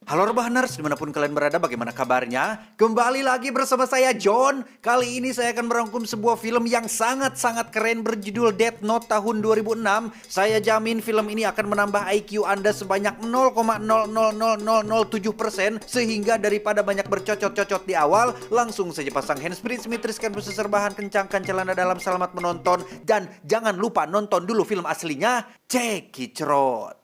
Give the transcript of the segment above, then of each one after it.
Halo Rebahners, dimanapun kalian berada, bagaimana kabarnya? Kembali lagi bersama saya John. Kali ini saya akan merangkum sebuah film yang sangat-sangat keren berjudul Death Note tahun 2006. Saya jamin film ini akan menambah IQ Anda sebanyak 0,00007%, sehingga daripada banyak bercocot-cocot di awal, langsung saja pasang handsfree, mitriskan busa serbahan, kencangkan celana dalam, selamat menonton. Dan jangan lupa nonton dulu film aslinya, cekicrot.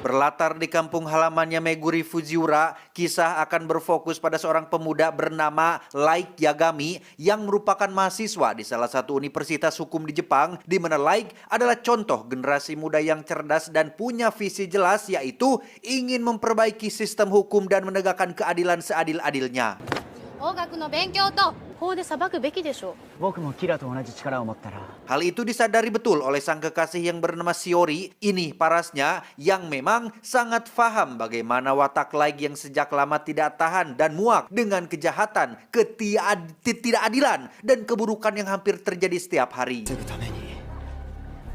Berlatar di kampung halamannya Meguri Fujiura, kisah akan berfokus pada seorang pemuda bernama Light Yagami yang merupakan mahasiswa di salah satu universitas hukum di Jepang, di mana Light adalah contoh generasi muda yang cerdas dan punya visi jelas, yaitu ingin memperbaiki sistem hukum dan menegakkan keadilan seadil-adilnya. 法学の勉強と法で裁くべきでしょう。僕もキラと同じ力を持ったら Hal itu disadari betul oleh sang kekasih yang bernama Shiori. Ini parasnya yang memang sangat paham bagaimana watak Light yang sejak lama tidak tahan dan muak dengan kejahatan, ketidakadilan, dan keburukan yang hampir terjadi setiap hari. 防ぐために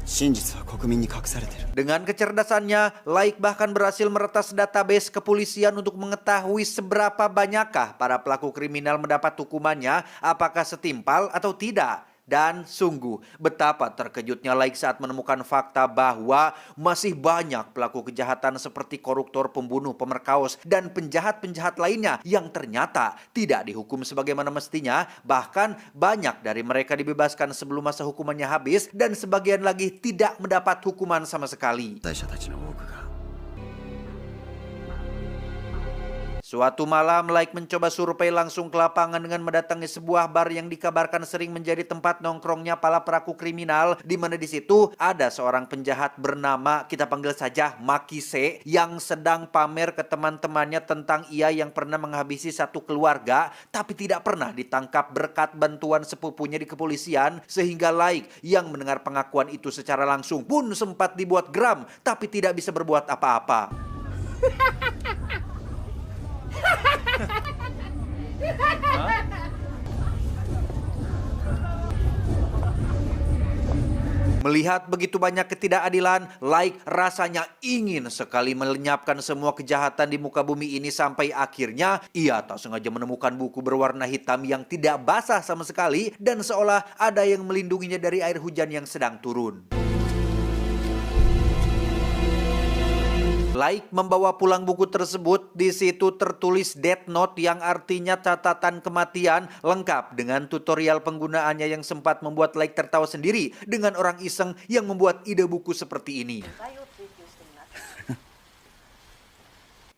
真実は国民に隠されてる Dengan kecerdasannya, Light bahkan berhasil meretas database kepolisian untuk mengetahui seberapa banyakkah para pelaku kriminal mendapat hukumannya, apakah setimpal atau tidak. Dan sungguh betapa terkejutnya Light saat menemukan fakta bahwa masih banyak pelaku kejahatan seperti koruptor, pembunuh, pemerkaos, dan penjahat-penjahat lainnya yang ternyata tidak dihukum sebagaimana mestinya. Bahkan banyak dari mereka dibebaskan sebelum masa hukumannya habis, dan sebagian lagi tidak mendapat hukuman sama sekali. 罪者たちの多くが Suatu malam, Light mencoba survei langsung ke lapangan dengan mendatangi sebuah bar yang dikabarkan sering menjadi tempat nongkrongnya para pelaku kriminal, di mana di situ ada seorang penjahat bernama, kita panggil saja Makise, yang sedang pamer ke teman-temannya tentang ia yang pernah menghabisi satu keluarga, tapi tidak pernah ditangkap berkat bantuan sepupunya di kepolisian, sehingga Light yang mendengar pengakuan itu secara langsung pun sempat dibuat geram, tapi tidak bisa berbuat apa-apa. Melihat begitu banyak ketidakadilan, Light rasanya ingin sekali melenyapkan semua kejahatan di muka bumi ini, sampai akhirnya ia tak sengaja menemukan buku berwarna hitam yang tidak basah sama sekali dan seolah ada yang melindunginya dari air hujan yang sedang turun. Light membawa pulang buku tersebut. Di situ tertulis Death Note yang artinya catatan kematian, lengkap dengan tutorial penggunaannya yang sempat membuat Light tertawa sendiri dengan orang iseng yang membuat ide buku seperti ini.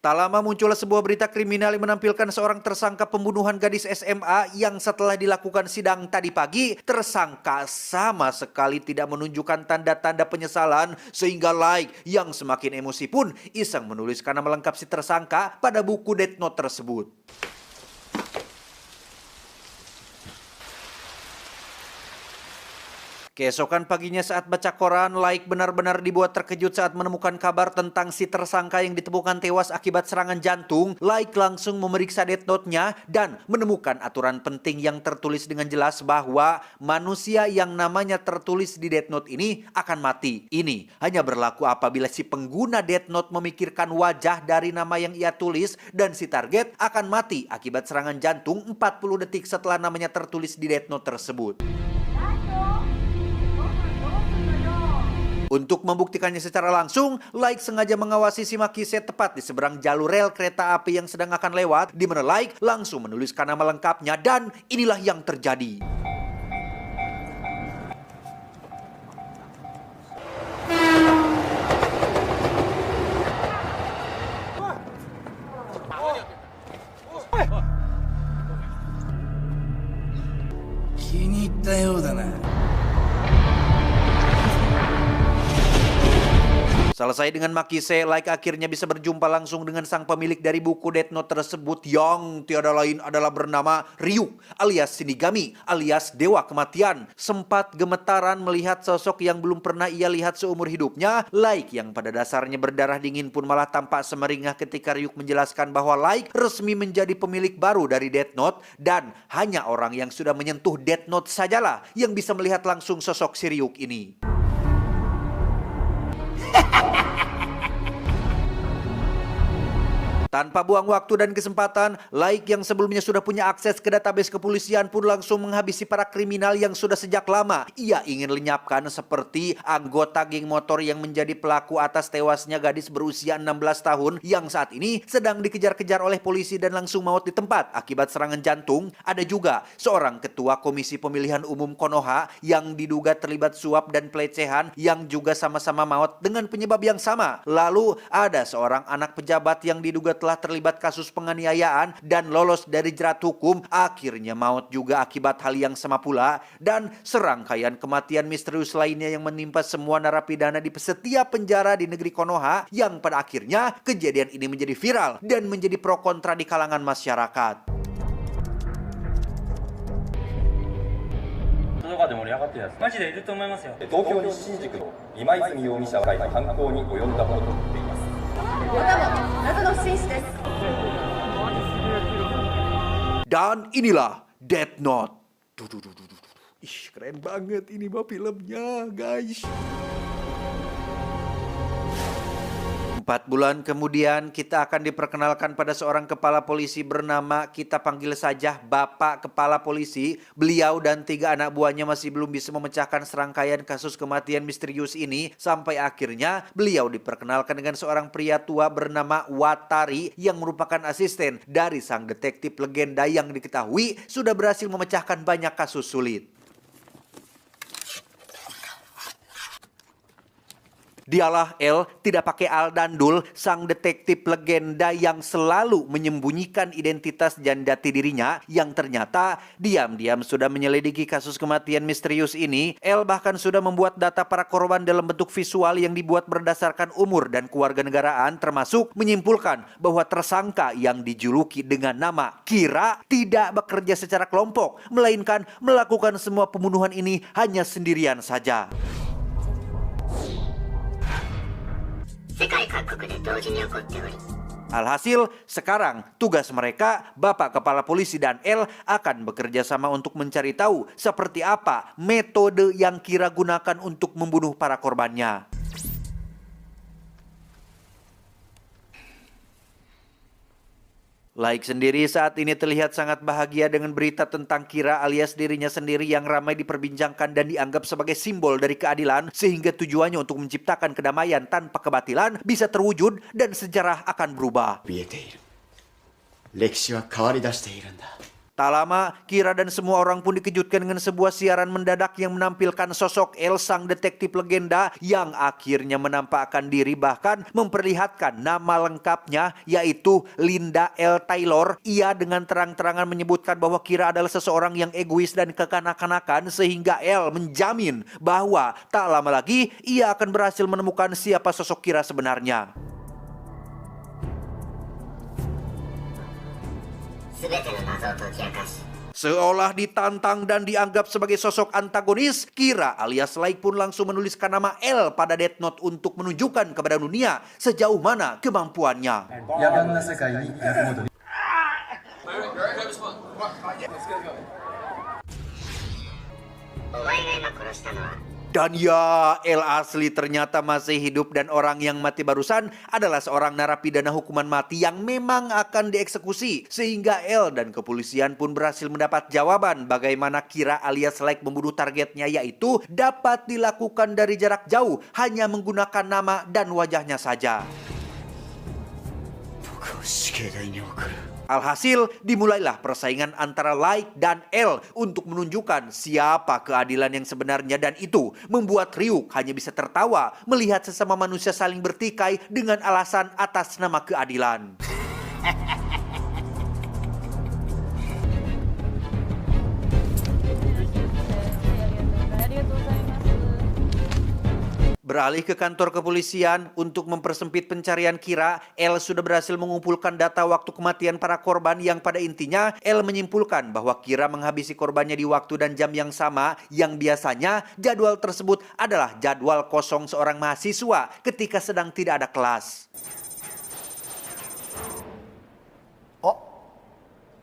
Tak lama muncullah sebuah berita kriminal yang menampilkan seorang tersangka pembunuhan gadis SMA yang setelah dilakukan sidang tadi pagi, tersangka sama sekali tidak menunjukkan tanda-tanda penyesalan, sehingga Light yang semakin emosi pun iseng menuliskan nama lengkap si tersangka pada buku Death Note tersebut. Keesokan paginya saat baca koran, Light benar-benar dibuat terkejut saat menemukan kabar tentang si tersangka yang ditemukan tewas akibat serangan jantung. Light langsung memeriksa Death Note-nya dan menemukan aturan penting yang tertulis dengan jelas bahwa manusia yang namanya tertulis di Death Note ini akan mati. Ini hanya berlaku apabila si pengguna Death Note memikirkan wajah dari nama yang ia tulis, dan si target akan mati akibat serangan jantung 40 detik setelah namanya tertulis di Death Note tersebut. Untuk membuktikannya secara langsung, Light sengaja mengawasi si Makise tepat di seberang jalur rel kereta api yang sedang akan lewat, di mana Light langsung menuliskan nama lengkapnya, dan inilah yang terjadi. Selesai dengan Makise, Like akhirnya bisa berjumpa langsung dengan sang pemilik dari buku Death Note tersebut yang tiada lain adalah bernama Ryuk alias Shinigami alias Dewa Kematian. Sempat gemetaran melihat sosok yang belum pernah ia lihat seumur hidupnya. Like yang pada dasarnya berdarah dingin pun malah tampak semeringah ketika Ryuk menjelaskan bahwa Like resmi menjadi pemilik baru dari Death Note dan hanya orang yang sudah menyentuh Death Note sajalah yang bisa melihat langsung sosok si Ryuk ini. Tanpa buang waktu dan kesempatan, Like yang sebelumnya sudah punya akses ke database kepolisian pun langsung menghabisi para kriminal yang sudah sejak lama ia ingin lenyapkan, seperti anggota geng motor yang menjadi pelaku atas tewasnya gadis berusia 16 tahun yang saat ini sedang dikejar-kejar oleh polisi dan langsung maut di tempat akibat serangan jantung. Ada juga seorang ketua Komisi Pemilihan Umum Konoha yang diduga terlibat suap dan pelecehan yang juga sama-sama maut dengan penyebab yang sama. Lalu ada seorang anak pejabat yang diduga telah terlibat kasus penganiayaan dan lolos dari jerat hukum, akhirnya maut juga akibat hal yang sama pula. Dan serangkaian kematian misterius lainnya yang menimpa semua narapidana di setiap penjara di negeri Konoha, yang pada akhirnya kejadian ini menjadi viral dan menjadi pro kontra di kalangan masyarakat. とかで盛り上がってるやつマジでいると思いますよ。東京西新宿の今泉容疑者は犯行に及んだものと言っています。 Dan inilah Death Note. Ih, keren banget ini mah filmnya, guys. 4 bulan kemudian kita akan diperkenalkan pada seorang kepala polisi bernama, kita panggil saja Bapak Kepala Polisi. Beliau dan 3 anak buahnya masih belum bisa memecahkan serangkaian kasus kematian misterius ini, sampai akhirnya beliau diperkenalkan dengan seorang pria tua bernama Watari yang merupakan asisten dari sang detektif legenda yang diketahui sudah berhasil memecahkan banyak kasus sulit. Dialah L, tidak pakai Al dan Dul, sang detektif legenda yang selalu menyembunyikan identitas dan jati dirinya, yang ternyata diam-diam sudah menyelidiki kasus kematian misterius ini. L bahkan sudah membuat data para korban dalam bentuk visual yang dibuat berdasarkan umur dan kewarganegaraan, termasuk menyimpulkan bahwa tersangka yang dijuluki dengan nama Kira tidak bekerja secara kelompok, melainkan melakukan semua pembunuhan ini hanya sendirian saja. Alhasil, sekarang tugas mereka, Bapak Kepala Polisi dan L, akan bekerja sama untuk mencari tahu seperti apa metode yang Kira gunakan untuk membunuh para korbannya. Like sendiri saat ini terlihat sangat bahagia dengan berita tentang Kira alias dirinya sendiri yang ramai diperbincangkan dan dianggap sebagai simbol dari keadilan, sehingga tujuannya untuk menciptakan kedamaian tanpa kebatilan bisa terwujud dan sejarah akan berubah. 見えている。歴史は変わり出しているんだ。 Tak lama, Kira dan semua orang pun dikejutkan dengan sebuah siaran mendadak yang menampilkan sosok El, sang detektif legenda yang akhirnya menampakkan diri, bahkan memperlihatkan nama lengkapnya, yaitu Linda L. Taylor. Ia dengan terang-terangan menyebutkan bahwa Kira adalah seseorang yang egois dan kekanak-kanakan, sehingga El menjamin bahwa tak lama lagi ia akan berhasil menemukan siapa sosok Kira sebenarnya. Seolah ditantang dan dianggap sebagai sosok antagonis, Kira alias Like pun langsung menuliskan nama L pada Death Note untuk menunjukkan kepada dunia sejauh mana kemampuannya. Dan ya, El asli ternyata masih hidup, dan orang yang mati barusan adalah seorang narapidana hukuman mati yang memang akan dieksekusi. Sehingga El dan kepolisian pun berhasil mendapat jawaban bagaimana Kira alias Like membunuh targetnya, yaitu dapat dilakukan dari jarak jauh hanya menggunakan nama dan wajahnya saja. Alhasil, dimulailah persaingan antara Like dan L untuk menunjukkan siapa keadilan yang sebenarnya, dan itu membuat Ryuk hanya bisa tertawa melihat sesama manusia saling bertikai dengan alasan atas nama keadilan. Beralih ke kantor kepolisian untuk mempersempit pencarian Kira, L sudah berhasil mengumpulkan data waktu kematian para korban yang pada intinya L menyimpulkan bahwa Kira menghabisi korbannya di waktu dan jam yang sama yang biasanya jadwal tersebut adalah jadwal kosong seorang mahasiswa ketika sedang tidak ada kelas.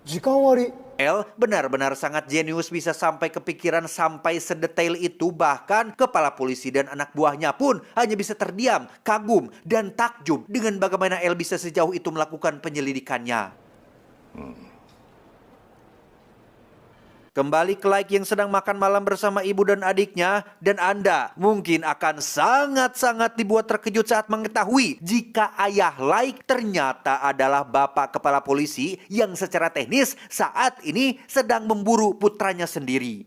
時間割 L benar-benar sangat jenius bisa sampai kepikiran sampai sedetail itu, bahkan kepala polisi dan anak buahnya pun hanya bisa terdiam, kagum, dan takjub dengan bagaimana L bisa sejauh itu melakukan penyelidikannya. Kembali ke Like yang sedang makan malam bersama ibu dan adiknya, dan Anda mungkin akan sangat-sangat dibuat terkejut saat mengetahui jika ayah Like ternyata adalah bapak kepala polisi yang secara teknis saat ini sedang memburu putranya sendiri.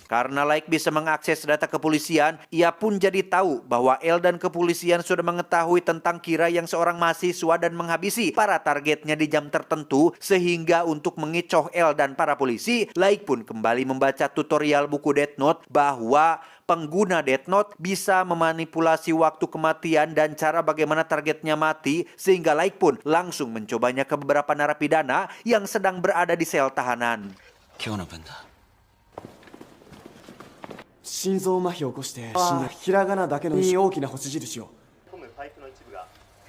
Karena Like bisa mengakses data kepolisian, ia pun jadi tahu bahwa L dan kepolisian sudah mengetahui tentang Kira yang seorang mahasiswa dan menghabisi para targetnya di jam tertentu, sehingga untuk mengecoh L dan para polisi, Like pun kembali membaca tutorial buku Death Note bahwa pengguna Death Note bisa memanipulasi waktu kematian dan cara bagaimana targetnya mati, sehingga Like pun langsung mencobanya ke beberapa narapidana yang sedang berada di sel tahanan. 今日の分だ。心臓麻痺を起こして死んだひらがなだけの大きな星印を 3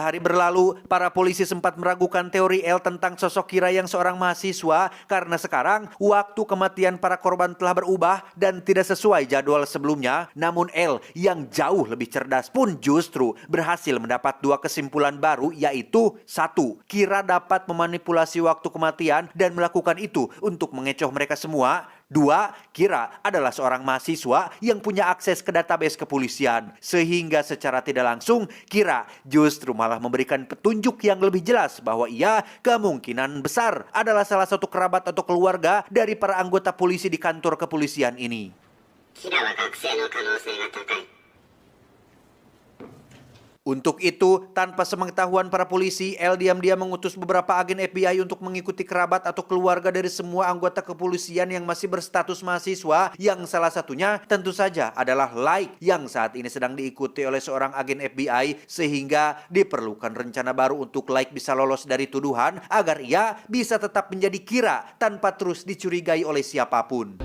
hari berlalu, para polisi sempat meragukan teori L tentang sosok Kira yang seorang mahasiswa karena sekarang waktu kematian para korban telah berubah dan tidak sesuai jadwal sebelumnya. Namun L yang jauh lebih cerdas pun justru berhasil mendapat 2 kesimpulan baru, yaitu 1. Kira dapat memanipulasi waktu kematian dan melakukan itu untuk mengecoh mereka semua. 2. Kira adalah seorang mahasiswa yang punya akses ke database kepolisian, sehingga secara tidak langsung Kira justru malah memberikan petunjuk yang lebih jelas bahwa ia kemungkinan besar adalah salah satu kerabat atau keluarga dari para anggota polisi di kantor kepolisian ini. Untuk itu, tanpa sepengetahuan para polisi, L diam-diam mengutus beberapa agen FBI untuk mengikuti kerabat atau keluarga dari semua anggota kepolisian yang masih berstatus mahasiswa, yang salah satunya tentu saja adalah Like yang saat ini sedang diikuti oleh seorang agen FBI, sehingga diperlukan rencana baru untuk Like bisa lolos dari tuduhan agar ia bisa tetap menjadi Kira tanpa terus dicurigai oleh siapapun.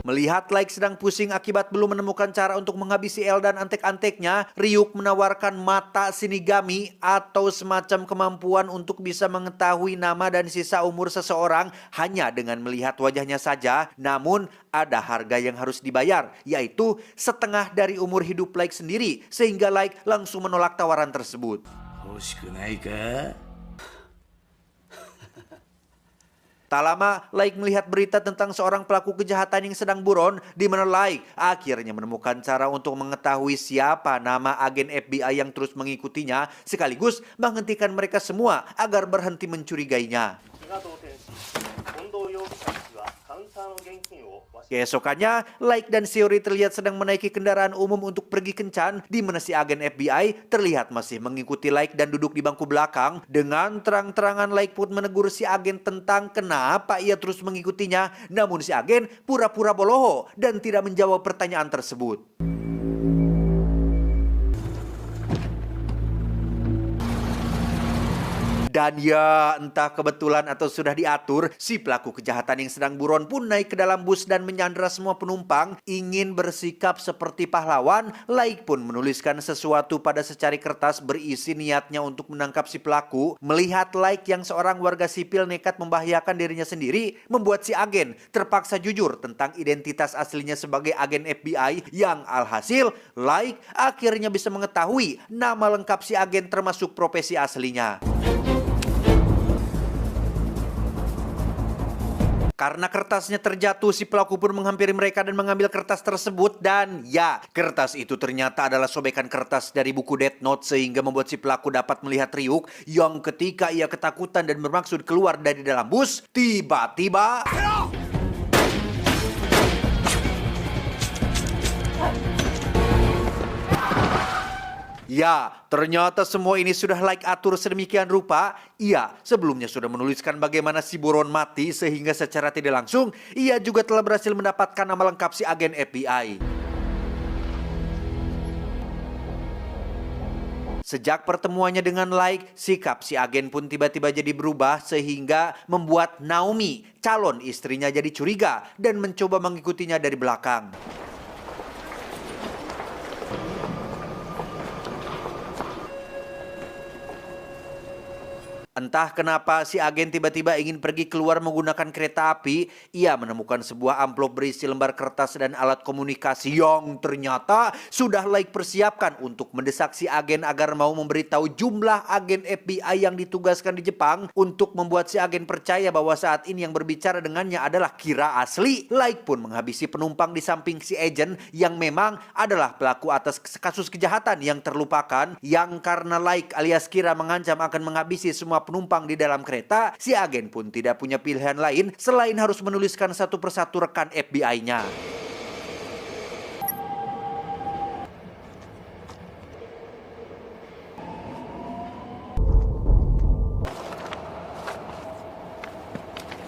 Melihat Like sedang pusing akibat belum menemukan cara untuk menghabisi L dan antek-anteknya, Ryuk menawarkan mata Shinigami atau semacam kemampuan untuk bisa mengetahui nama dan sisa umur seseorang hanya dengan melihat wajahnya saja. Namun ada harga yang harus dibayar, yaitu setengah dari umur hidup Like sendiri, sehingga Like langsung menolak tawaran tersebut. Tak lama, Like melihat berita tentang seorang pelaku kejahatan yang sedang buron, di mana Like akhirnya menemukan cara untuk mengetahui siapa nama agen FBI yang terus mengikutinya, sekaligus menghentikan mereka semua agar berhenti mencurigainya. Keesokannya, Like dan Shiori terlihat sedang menaiki kendaraan umum untuk pergi kencan, di mana si agen FBI terlihat masih mengikuti Like dan duduk di bangku belakang. Dengan terang-terangan Like pun menegur si agen tentang kenapa ia terus mengikutinya, namun si agen pura-pura bodoh dan tidak menjawab pertanyaan tersebut. Dan ya, entah kebetulan atau sudah diatur, si pelaku kejahatan yang sedang buron pun naik ke dalam bus dan menyandera semua penumpang. Ingin bersikap seperti pahlawan, Like pun menuliskan sesuatu pada secari kertas berisi niatnya untuk menangkap si pelaku. Melihat Like yang seorang warga sipil nekat membahayakan dirinya sendiri, membuat si agen terpaksa jujur tentang identitas aslinya sebagai agen FBI, yang alhasil Like akhirnya bisa mengetahui nama lengkap si agen termasuk profesi aslinya. Karena kertasnya terjatuh, si pelaku pun menghampiri mereka dan mengambil kertas tersebut. Dan ya, kertas itu ternyata adalah sobekan kertas dari buku Death Note, sehingga membuat si pelaku dapat melihat Ryuk yang ketika ia ketakutan dan bermaksud keluar dari dalam bus, tiba-tiba Ya, ternyata semua ini sudah like atur sedemikian rupa. Ia sebelumnya sudah menuliskan bagaimana si buron mati sehingga secara tidak langsung ia juga telah berhasil mendapatkan nama lengkap si agen FBI. Sejak pertemuannya dengan Like, sikap si agen pun tiba-tiba jadi berubah sehingga membuat Naomi, calon istrinya, jadi curiga dan mencoba mengikutinya dari belakang. Entah kenapa si agen tiba-tiba ingin pergi keluar menggunakan kereta api. Ia menemukan sebuah amplop berisi lembar kertas dan alat komunikasi yang ternyata sudah Like persiapkan untuk mendesak si agen agar mau memberitahu jumlah agen FBI yang ditugaskan di Jepang untuk membuat si agen percaya bahwa saat ini yang berbicara dengannya adalah Kira asli. Like pun menghabisi penumpang di samping si agent yang memang adalah pelaku atas kasus kejahatan yang terlupakan, yang karena Like alias Kira mengancam akan menghabisi semua penumpang di dalam kereta. Si agen pun tidak punya pilihan lain selain harus menuliskan satu persatu rekan FBI-nya.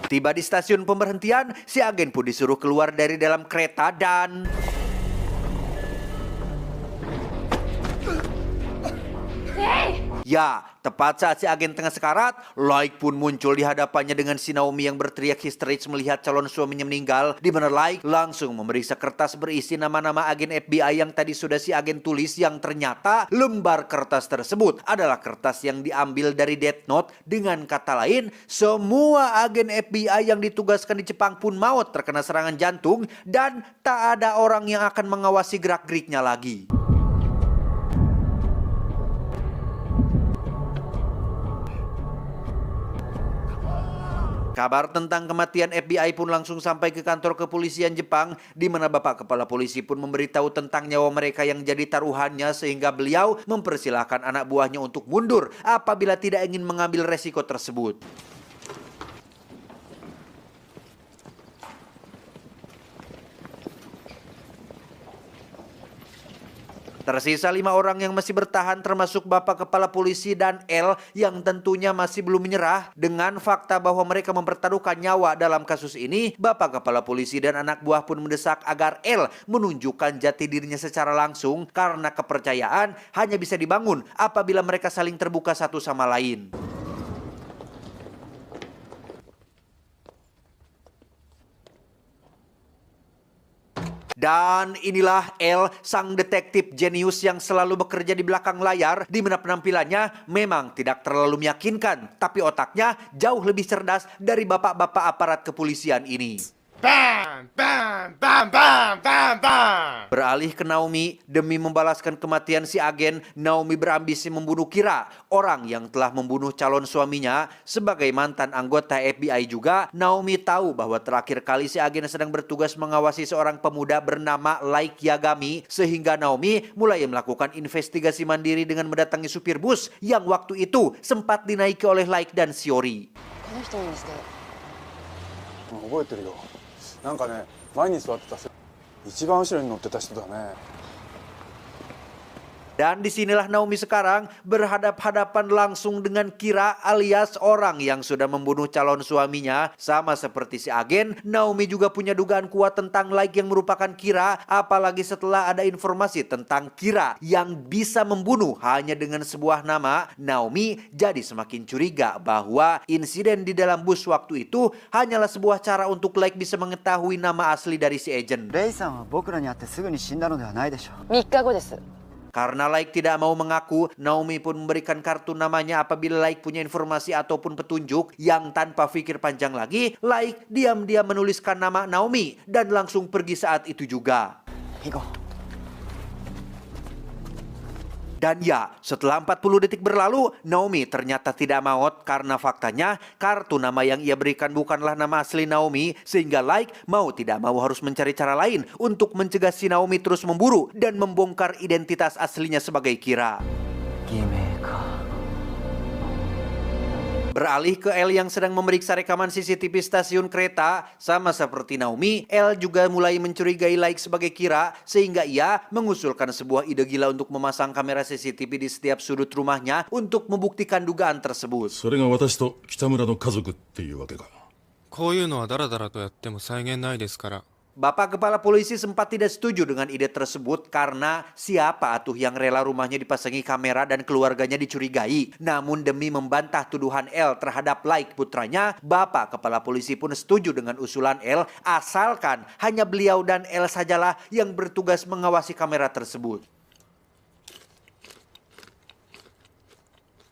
Tiba di stasiun pemberhentian, si agen pun disuruh keluar dari dalam kereta dan... Ya, tepat saat si agen tengah sekarat, Like pun muncul di hadapannya dengan si Naomi yang berteriak histeris melihat calon suaminya meninggal, di mana Like langsung memeriksa kertas berisi nama-nama agen FBI yang tadi sudah si agen tulis, yang ternyata lembar kertas tersebut adalah kertas yang diambil dari Death Note. Dengan kata lain, semua agen FBI yang ditugaskan di Jepang pun maut terkena serangan jantung dan tak ada orang yang akan mengawasi gerak-geriknya lagi. Kabar tentang kematian FBI pun langsung sampai ke kantor kepolisian Jepang, di mana Bapak Kepala Polisi pun memberitahu tentang nyawa mereka yang jadi taruhannya, sehingga beliau mempersilahkan anak buahnya untuk mundur apabila tidak ingin mengambil resiko tersebut. Tersisa 5 orang yang masih bertahan, termasuk Bapak Kepala Polisi dan L yang tentunya masih belum menyerah. Dengan fakta bahwa mereka mempertaruhkan nyawa dalam kasus ini, Bapak Kepala Polisi dan anak buah pun mendesak agar L menunjukkan jati dirinya secara langsung, karena kepercayaan hanya bisa dibangun apabila mereka saling terbuka satu sama lain. Dan inilah L, sang detektif jenius yang selalu bekerja di belakang layar, di mana penampilannya memang tidak terlalu meyakinkan, tapi otaknya jauh lebih cerdas dari bapak-bapak aparat kepolisian ini. Bam! Bam! Bam! Bam! Bam! Bam! Beralih ke Naomi, demi membalaskan kematian si agen, Naomi berambisi membunuh Kira, orang yang telah membunuh calon suaminya. Sebagai mantan anggota FBI juga, Naomi tahu bahwa terakhir kali si agen sedang bertugas mengawasi seorang pemuda bernama Like Yagami, sehingga Naomi mulai melakukan investigasi mandiri dengan mendatangi supir bus yang waktu itu sempat dinaiki oleh Like dan Shiori. 覚えてるよ。なんかね、前に座ってた一番後ろに乗ってた人だね。 Dan disinilah Naomi sekarang berhadap-hadapan langsung dengan Kira alias orang yang sudah membunuh calon suaminya. Sama seperti si agen, Naomi juga punya dugaan kuat tentang Like yang merupakan Kira. Apalagi setelah ada informasi tentang Kira yang bisa membunuh hanya dengan sebuah nama, Naomi jadi semakin curiga bahwa insiden di dalam bus waktu itu hanyalah sebuah cara untuk Like bisa mengetahui nama asli dari si agent. レイさんは僕らに会ってすぐに死んだのではないでしょう。 3日後です。 Karena Like tidak mau mengaku, Naomi pun memberikan kartu namanya apabila Like punya informasi ataupun petunjuk. Yang tanpa pikir panjang lagi, Like diam-diam menuliskan nama Naomi dan langsung pergi saat itu juga. Dan ya, setelah 40 detik berlalu, Naomi ternyata tidak maut karena faktanya kartu nama yang ia berikan bukanlah nama asli Naomi, sehingga Like mau tidak mau harus mencari cara lain untuk mencegah si Naomi terus memburu dan membongkar identitas aslinya sebagai Kira. Beralih ke El yang sedang memeriksa rekaman CCTV stasiun kereta, sama seperti Naomi, El juga mulai mencurigai Like sebagai Kira, sehingga ia mengusulkan sebuah ide gila untuk memasang kamera CCTV di setiap sudut rumahnya untuk membuktikan dugaan tersebut. それが私と北村の家族っていうわけか。こういうのはダラダラとやっても再現ないですから。 Bapak Kepala Polisi sempat tidak setuju dengan ide tersebut karena siapa atuh yang rela rumahnya dipasangi kamera dan keluarganya dicurigai. Namun demi membantah tuduhan El terhadap Like putranya, Bapak Kepala Polisi pun setuju dengan usulan El asalkan hanya beliau dan El sajalah yang bertugas mengawasi kamera tersebut.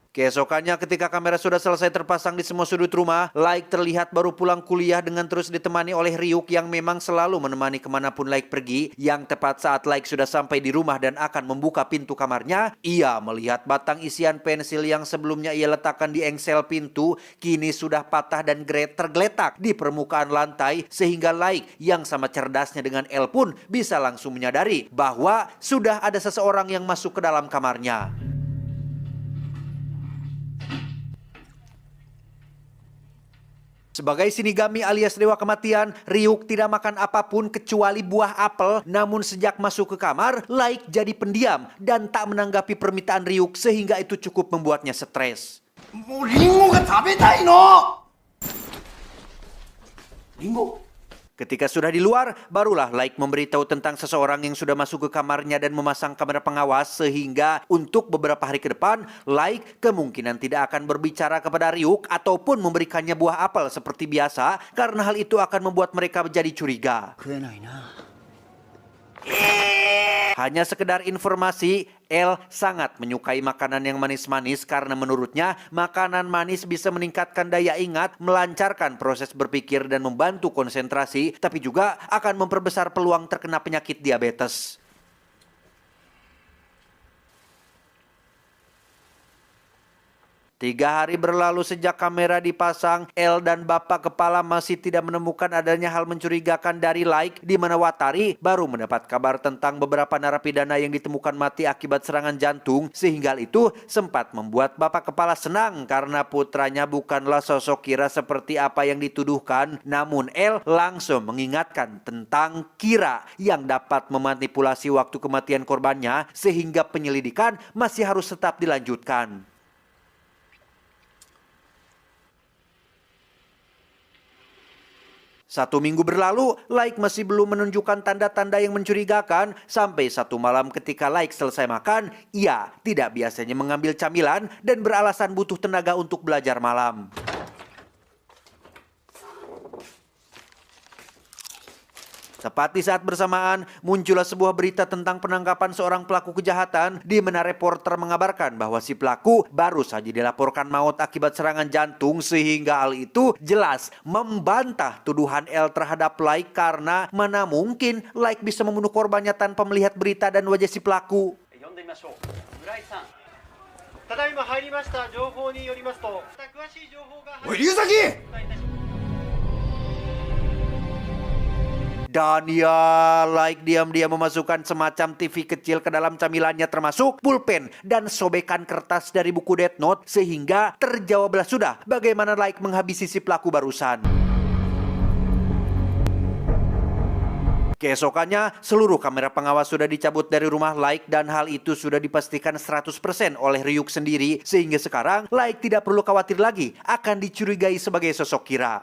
Keesokannya ketika kamera sudah selesai terpasang di semua sudut rumah, Like terlihat baru pulang kuliah dengan terus ditemani oleh Ryuk yang memang selalu menemani kemanapun Like pergi. Yang tepat saat Like sudah sampai di rumah dan akan membuka pintu kamarnya, ia melihat batang isian pensil yang sebelumnya ia letakkan di engsel pintu, kini sudah patah dan tergeletak di permukaan lantai, sehingga Like yang sama cerdasnya dengan El pun bisa langsung menyadari bahwa sudah ada seseorang yang masuk ke dalam kamarnya. Sebagai Shinigami alias Dewa Kematian, Ryuk tidak makan apapun kecuali buah apel. Namun sejak masuk ke kamar, Like jadi pendiam dan tak menanggapi permintaan Ryuk sehingga itu cukup membuatnya stres. Ketika sudah di luar, barulah Like memberitahu tentang seseorang yang sudah masuk ke kamarnya dan memasang kamera pengawas, sehingga untuk beberapa hari ke depan, Like kemungkinan tidak akan berbicara kepada Ryuk ataupun memberikannya buah apel seperti biasa, karena hal itu akan membuat mereka menjadi curiga. Hanya sekedar informasi, El sangat menyukai makanan yang manis-manis karena menurutnya makanan manis bisa meningkatkan daya ingat, melancarkan proses berpikir dan membantu konsentrasi, tapi juga akan memperbesar peluang terkena penyakit diabetes. Tiga hari berlalu sejak kamera dipasang, El dan Bapak Kepala masih tidak menemukan adanya hal mencurigakan dari Like, di mana Watari baru mendapat kabar tentang beberapa narapidana yang ditemukan mati akibat serangan jantung, sehingga hal itu sempat membuat Bapak Kepala senang karena putranya bukanlah sosok Kira seperti apa yang dituduhkan. Namun El langsung mengingatkan tentang Kira yang dapat memanipulasi waktu kematian korbannya, sehingga penyelidikan masih harus tetap dilanjutkan. Satu minggu berlalu, Like masih belum menunjukkan tanda-tanda yang mencurigakan. Sampai satu malam ketika Like selesai makan, ia tidak biasanya mengambil camilan dan beralasan butuh tenaga untuk belajar malam. Tepat di saat bersamaan, muncullah sebuah berita tentang penangkapan seorang pelaku kejahatan, di mana reporter mengabarkan bahwa si pelaku baru saja dilaporkan maut akibat serangan jantung, sehingga hal itu jelas membantah tuduhan El terhadap Like karena mana mungkin Like bisa membunuh korbannya tanpa melihat berita dan wajah si pelaku. Dan ya, Like diam-diam memasukkan semacam TV kecil ke dalam camilannya, termasuk pulpen dan sobekan kertas dari buku Death Note, sehingga terjawablah sudah bagaimana Like menghabisi si pelaku barusan. Keesokannya, seluruh kamera pengawas sudah dicabut dari rumah Like dan hal itu sudah dipastikan 100% oleh Ryuk sendiri, sehingga sekarang Like tidak perlu khawatir lagi akan dicurigai sebagai sosok Kira.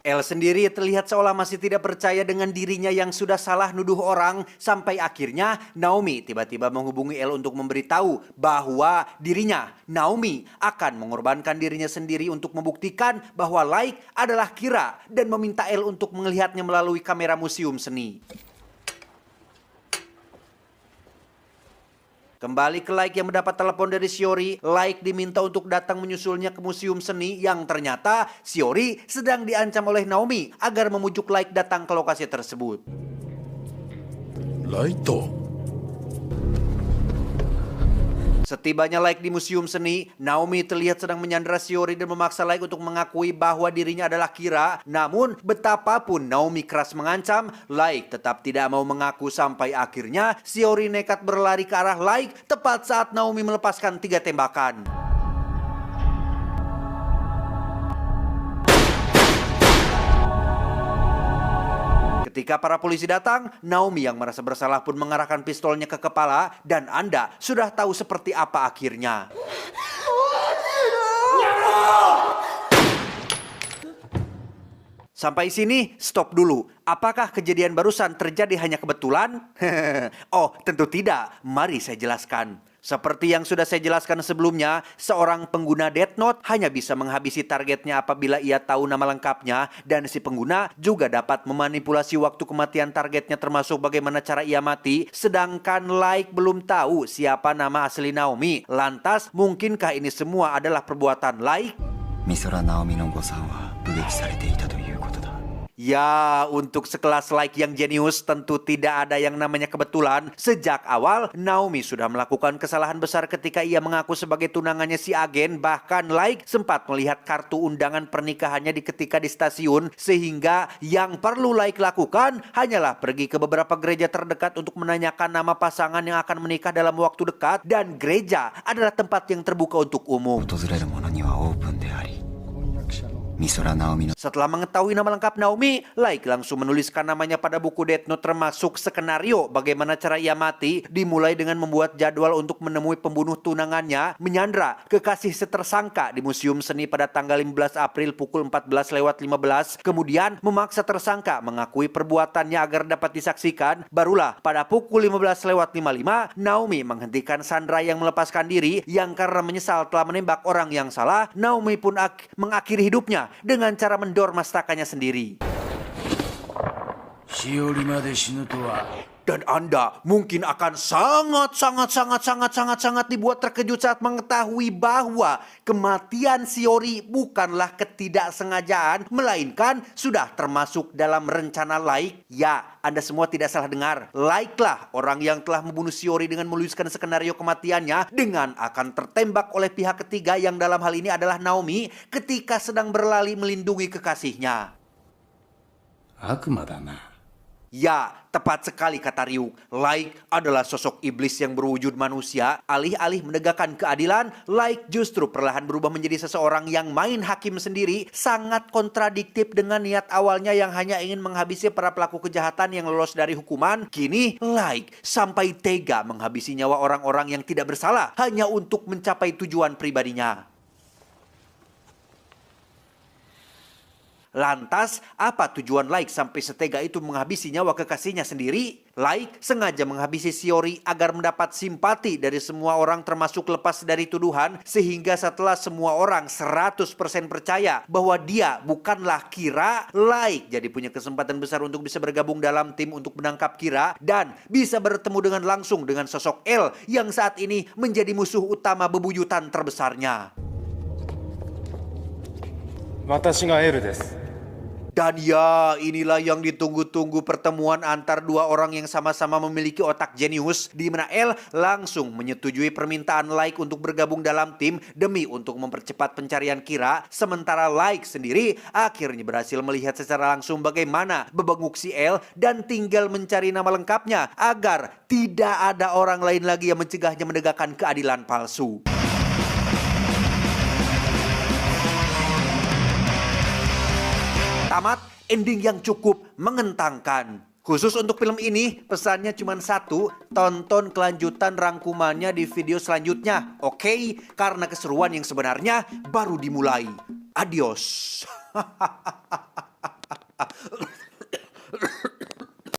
El sendiri terlihat seolah masih tidak percaya dengan dirinya yang sudah salah nuduh orang, sampai akhirnya Naomi tiba-tiba menghubungi El untuk memberitahu bahwa dirinya, Naomi, akan mengorbankan dirinya sendiri untuk membuktikan bahwa Like adalah Kira dan meminta El untuk melihatnya melalui kamera museum seni. Kembali ke Like yang mendapat telepon dari Shiori, Like diminta untuk datang menyusulnya ke museum seni yang ternyata Shiori sedang diancam oleh Naomi agar memujuk Like datang ke lokasi tersebut. Light? Setibanya Like di Museum Seni, Naomi terlihat sedang menyandera Shiori dan memaksa Like untuk mengakui bahwa dirinya adalah Kira. Namun, betapapun Naomi keras mengancam, Like tetap tidak mau mengaku sampai akhirnya Shiori nekat berlari ke arah Like tepat saat Naomi melepaskan 3 tembakan. Ketika para polisi datang, Naomi yang merasa bersalah pun mengarahkan pistolnya ke kepala dan Anda sudah tahu seperti apa akhirnya. Sampai sini, stop dulu. Apakah kejadian barusan terjadi hanya kebetulan? Oh, tentu tidak. Mari saya jelaskan. Seperti yang sudah saya jelaskan sebelumnya, seorang pengguna Death Note hanya bisa menghabisi targetnya apabila ia tahu nama lengkapnya, dan si pengguna juga dapat memanipulasi waktu kematian targetnya termasuk bagaimana cara ia mati, sedangkan Like belum tahu siapa nama asli Naomi. Lantas, mungkinkah ini semua adalah perbuatan Like? Misora Naomi no Go-san wa bugeki sarete ita toいうことだ. Ya, untuk sekelas Like yang jenius tentu tidak ada yang namanya kebetulan. Sejak awal, Naomi sudah melakukan kesalahan besar ketika ia mengaku sebagai tunangannya si agen. Bahkan Like sempat melihat kartu undangan pernikahannya ketika di stasiun. Sehingga yang perlu Like lakukan hanyalah pergi ke beberapa gereja terdekat untuk menanyakan nama pasangan yang akan menikah dalam waktu dekat. Dan gereja adalah tempat yang terbuka untuk umum. Setelah mengetahui nama lengkap Naomi, Like langsung menuliskan namanya pada buku Death Note termasuk skenario bagaimana cara ia mati, dimulai dengan membuat jadwal untuk menemui pembunuh tunangannya, menyandra kekasih setersangka di Museum Seni pada tanggal 15 April pukul 14.15, kemudian memaksa tersangka mengakui perbuatannya agar dapat disaksikan. Barulah pada pukul 15.55, Naomi menghentikan Sandra yang melepaskan diri, yang karena menyesal telah menembak orang yang salah, Naomi pun mengakhiri hidupnya dengan cara mendor mastakannya sendiri. Dan Anda mungkin akan sangat dibuat terkejut saat mengetahui bahwa kematian Shiori bukanlah ketidaksengajaan, melainkan sudah termasuk dalam rencana Like. Ya, Anda semua tidak salah dengar. Like lah orang yang telah membunuh Shiori dengan menuliskan skenario kematiannya dengan akan tertembak oleh pihak ketiga yang dalam hal ini adalah Naomi ketika sedang berlari melindungi kekasihnya. Ya, tepat sekali kata Ryuk. Like adalah sosok iblis yang berwujud manusia. Alih-alih menegakkan keadilan, Like justru perlahan berubah menjadi seseorang yang main hakim sendiri, sangat kontradiktif dengan niat awalnya yang hanya ingin menghabisi para pelaku kejahatan yang lolos dari hukuman. Kini, Like sampai tega menghabisi nyawa orang-orang yang tidak bersalah hanya untuk mencapai tujuan pribadinya. Lantas, apa tujuan Like sampai setega itu menghabisi nyawa kekasihnya sendiri? Like sengaja menghabisi Shiori agar mendapat simpati dari semua orang termasuk lepas dari tuduhan, sehingga setelah semua orang 100% percaya bahwa dia bukanlah Kira, Like jadi punya kesempatan besar untuk bisa bergabung dalam tim untuk menangkap Kira dan bisa bertemu dengan langsung dengan sosok L yang saat ini menjadi musuh utama bebuyutan terbesarnya. Dan ya, inilah yang ditunggu-tunggu pertemuan antar dua orang yang sama-sama memiliki otak jenius, di mana L langsung menyetujui permintaan Like untuk bergabung dalam tim demi untuk mempercepat pencarian Kira, sementara Like sendiri akhirnya berhasil melihat secara langsung bagaimana bebenguk si L dan tinggal mencari nama lengkapnya agar tidak ada orang lain lagi yang mencegahnya menegakkan keadilan palsu. Tamat, ending yang cukup mengentangkan. Khusus untuk film ini, pesannya cuma satu, tonton kelanjutan rangkumannya di video selanjutnya. Oke? Karena keseruan yang sebenarnya baru dimulai. Adios.